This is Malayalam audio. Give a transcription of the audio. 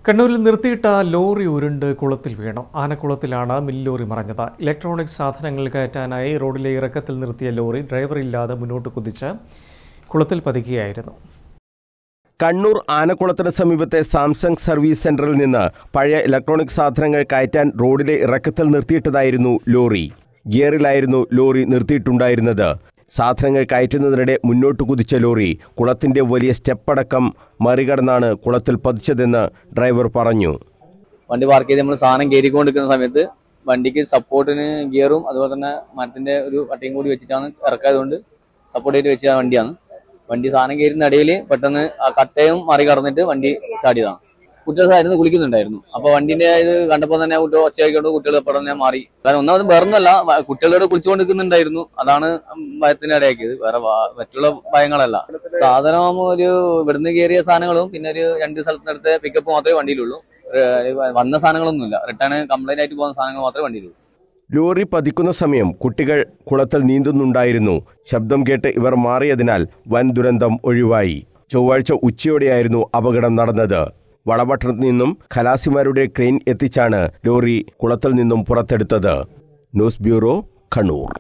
കണ്ണൂരിൽ നിർത്തിയിട്ട ലോറി ഉരുണ്ട് കുളത്തിൽ വീണു. ആനക്കുളത്തിലാണ് മില്ലോറി മറിഞ്ഞത്. ഇലക്ട്രോണിക് സാധനങ്ങൾ കയറ്റാനായി റോഡിലെ ഇറക്കത്തിൽ നിർത്തിയ ലോറി ഡ്രൈവറില്ലാതെ മുന്നോട്ട് കുതിച്ച് കുളത്തിൽ പതിക്കുകയായിരുന്നു. കണ്ണൂർ ആനക്കുളത്തിന് സമീപത്തെ സാംസങ് സർവീസ് സെന്ററിൽ നിന്ന് പഴയ ഇലക്ട്രോണിക് സാധനങ്ങൾ കയറ്റാൻ റോഡിലെ ഇറക്കത്തിൽ നിർത്തിയിട്ടതായിരുന്നു ലോറി. ഗിയറിലായിരുന്നു ലോറി നിർത്തിയിട്ടുണ്ടായിരുന്നത്. സാധനങ്ങൾ കയറ്റുന്നതിനിടെ മുന്നോട്ട് കുതിച്ച ലോറി കുളത്തിന്റെ വലിയ സ്റ്റെപ്പടക്കം മറികടന്നാണ് കുളത്തിൽ പതിച്ചതെന്ന് ഡ്രൈവർ പറഞ്ഞു. വണ്ടി പാർക്ക് ചെയ്ത് നമ്മൾ സാധനം കയറിക്കൊണ്ടിരിക്കുന്ന സമയത്ത് വണ്ടിക്ക് സപ്പോർട്ടിന് ഗിയറും അതുപോലെ തന്നെ മരത്തിന്റെ ഒരു അട്ടയും കൂടി വെച്ചിട്ടാണ് ഇറക്കായതുകൊണ്ട് സപ്പോർട്ട് ചെയ്ത് വെച്ച വണ്ടിയാണ്. വണ്ടി സാധനം കയറുന്ന ഇടയിൽ പെട്ടെന്ന് ആ കട്ടയും മറികടന്നിട്ട് വണ്ടി ചാടിയതാണ്. കുട്ടികളായിരുന്നു കുളിക്കുന്നുണ്ടായിരുന്നു. അപ്പൊ വണ്ടിന്റെ ഇത് കണ്ടപ്പോൾ തന്നെ കുട്ടികൾ ഒച്ചയായിക്കൊണ്ട് കുട്ടികൾ പെട്ടെന്ന് മാറി. കാരണം ഒന്നാമത് വേറൊന്നല്ല, കുട്ടികളോട് കുളിച്ചുകൊണ്ടിരിക്കുന്നുണ്ടായിരുന്നു. അതാണ് ഭയത്തിന് ഇടയാക്കിയത്, വേറെ മറ്റുള്ള ഭയങ്ങളല്ല. സാധനം ഇവിടുന്ന് കയറിയ സാധനങ്ങളും പിന്നെ ഒരു 2 സ്ഥലത്തിനടുത്ത് പിക്കപ്പ് മാത്രമേ വണ്ടിയിലുള്ളൂ. വന്ന സാധനങ്ങളൊന്നുമില്ല. റിട്ടേൺ കംപ്ലൈന്റ് ആയിട്ട് പോകുന്ന സാധനങ്ങൾ മാത്രമേ വണ്ടിയിലുള്ളൂ. ലോറി പതിക്കുന്ന സമയം കുട്ടികൾ കുളത്തിൽ നീന്തുന്നുണ്ടായിരുന്നു. ശബ്ദം കേട്ട് ഇവർ മാറിയതിനാൽ വൻ ദുരന്തം ഒഴിവായി. ചൊവ്വാഴ്ച ഉച്ചയോടെയായിരുന്നു അപകടം നടന്നത്. വളപട്ടണത്ത് നിന്നും ഖലാസിമാരുടെ ക്രെയിൻ എത്തിച്ചാണ് ലോറി കുളത്തിൽ നിന്നും പുറത്തെടുത്തത്. News bureau, Kannur.